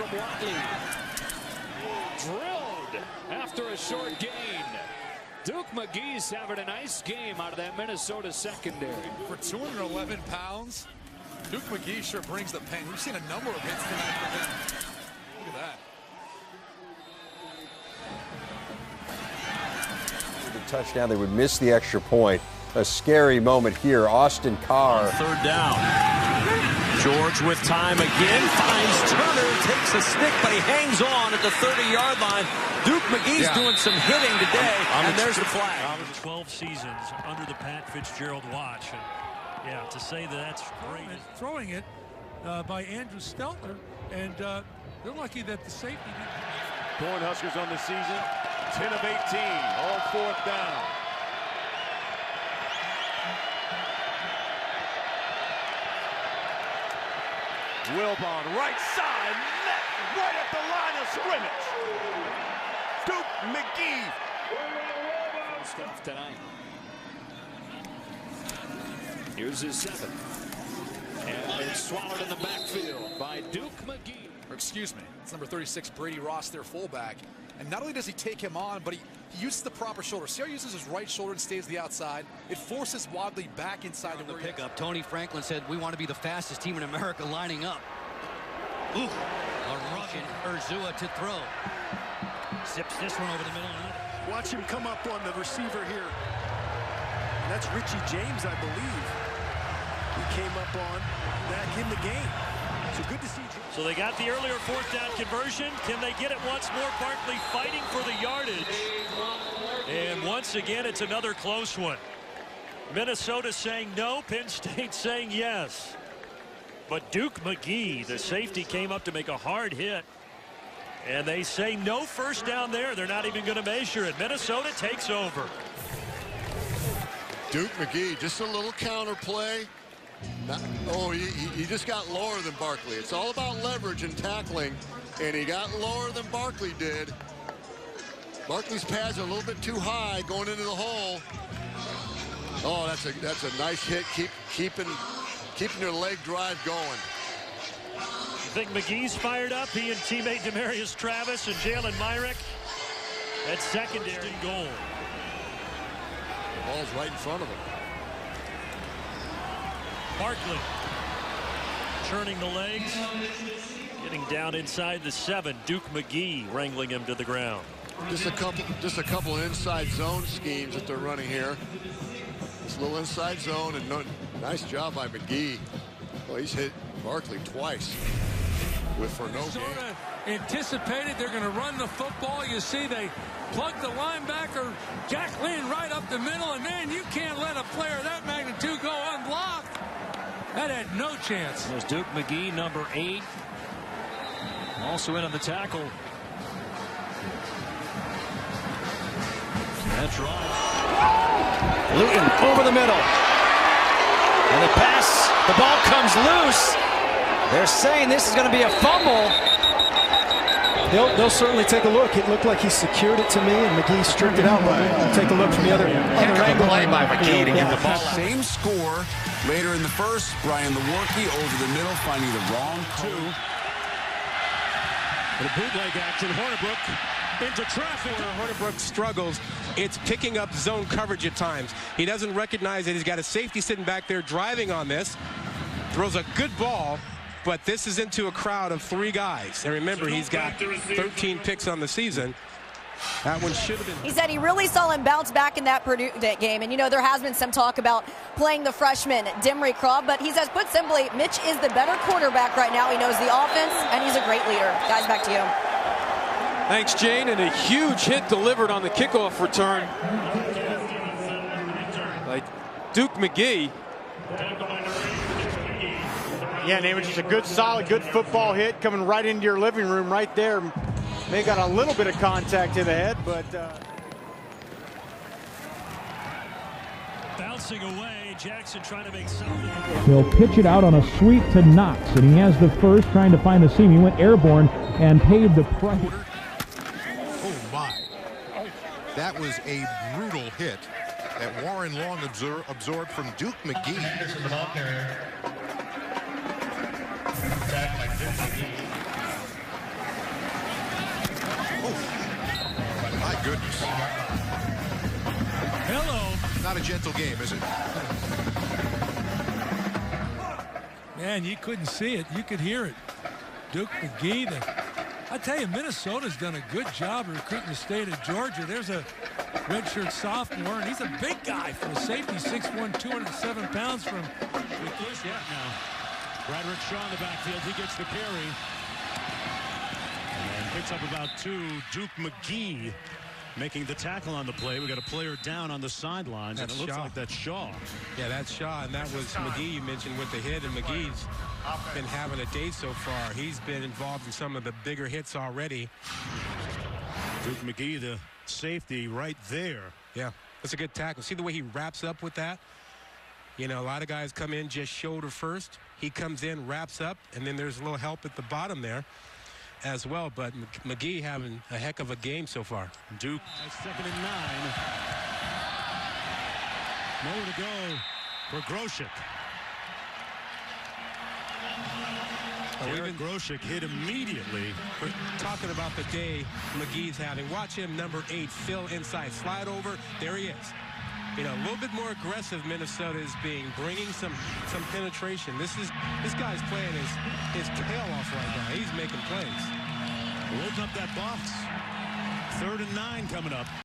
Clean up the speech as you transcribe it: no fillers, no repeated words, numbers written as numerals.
from Watley. Drilled after a short gain. Duke McGhee's having a nice game out of that Minnesota secondary. For 211 pounds, Duke McGhee sure brings the pain. We've seen a number of hits tonight from him. Look at that. The touchdown, they would miss the extra point. A scary moment here. Austin Carr. Third down. George with time again, finds Turner, takes a stick, but he hangs on at the 30-yard line. Duke McGhee's doing some hitting today, and there's the flag. 12 seasons under the Pat Fitzgerald watch. And yeah, to say that's great. Throwing it by Andrew Steltner, and they're lucky that the safety didn't. Cornhuskers on the season, 10 of 18, all fourth down. Wilbon, right side, net, right at the line of scrimmage. Duke McGhee. Stuff tonight. Here's his 7th. And it's swallowed in the backfield by Duke McGhee. Or excuse me, it's number 36, Brady Ross, their fullback. And not only does he take him on, but he uses the proper shoulder. See how he uses his right shoulder and stays the outside? It forces Wadley back inside the pickup. Tony Franklin said, we want to be the fastest team in America lining up. Ooh, a Russian Urzua to throw. Zips this one over the middle. Watch him come up on the receiver here. That's Richie James, I believe. He came up on back in the game. So good to see James. So they got the earlier fourth down conversion. Can they get it once more? Barkley fighting for the yardage. And once again, it's another close one. Minnesota saying no, Penn State saying yes. But Duke McGhee, the safety, came up to make a hard hit. And they say no first down there. They're not even going to measure it. Minnesota takes over. Duke McGhee, just a little counter play. He just got lower than Barkley. It's all about leverage and tackling, and he got lower than Barkley did. Barkley's pads are a little bit too high going into the hole. Oh, that's a nice hit. Keeping your leg drive going. I think McGee's fired up. He and teammate Demarius Travis and Jalen Myrick at secondary goal. The ball's right in front of him. Barkley churning the legs, getting down inside the 7. Duke McGhee wrangling him to the ground. Just a couple of inside zone schemes that they're running here. This little inside zone, and nice job by McGhee. Well, he's hit Barkley twice for no gain. Anticipated they're going to run the football. You see they plug the linebacker Jack Lynn right up the middle, and man, you can't let a player of that magnitude go unblocked. That had no chance. There's Duke McGhee, number 8, also in on the tackle. That's right. Luton over the middle. And the pass, the ball comes loose. They're saying this is going to be a fumble. They'll certainly take a look. It looked like he secured it to me, and McGhee stripped it out. But we'll take a look from the other angle. Play by McGhee to get the ball out. Same score later in the first. Brian Lewerke over the middle, finding the wrong 2. The bootleg action, Hornibrook into traffic. Where Hornibrook struggles, it's picking up zone coverage at times. He doesn't recognize that he's got a safety sitting back there driving on this. Throws a good ball, but this is into a crowd of 3 guys. And remember, he's got 13 picks on the season. That one should have been. He said he really saw him bounce back in that Purdue game. And, you know, there has been some talk about playing the freshman, Dimry Craw. But he says, put simply, Mitch is the better quarterback right now. He knows the offense, and he's a great leader. Guys, back to you. Thanks, Jane. And a huge hit delivered on the kickoff return by Duke McGhee. Yeah, Naaman, just a good, solid, good football hit coming right into your living room right there. They got a little bit of contact to the head, but bouncing away. Jackson trying to make something. He'll pitch it out on a sweep to Knox, and he has the first, trying to find the seam. He went airborne and paid the price. Oh my! That was a brutal hit that Warren Long absorbed from Duke McGhee. goodness. Hello. Not a gentle game, is it? Man, you couldn't see it. You could hear it. Duke McGhee. I tell you, Minnesota's done a good job of recruiting the state of Georgia. There's a redshirt sophomore, and he's a big guy for a safety, 6'1", 207 pounds from now. Bradrick Shaw in the backfield. He gets the carry. And picks up about 2. Duke McGhee making the tackle on the play. We got a player down on the sidelines, and it looks like that's Shaw. Yeah, that's Shaw, and that was McGhee you mentioned with the hit, and McGee's been having a day so far. He's been involved in some of the bigger hits already. Duke McGhee, the safety right there. Yeah, that's a good tackle. See the way he wraps up with that? You know, a lot of guys come in just shoulder first. He comes in, wraps up, and then there's a little help at the bottom there as well. But McGhee having a heck of a game so far. Duke 2nd and 9. Nowhere to go for Groshek. Eric Groshek hit immediately. We're talking about the day McGee's having. Watch him, number 8, Phil inside, slide over. There he is. You know, a little bit more aggressive Minnesota is being, bringing some penetration. This guy's playing his tail off right now. He's making plays. Loads up that box. 3rd and 9 coming up.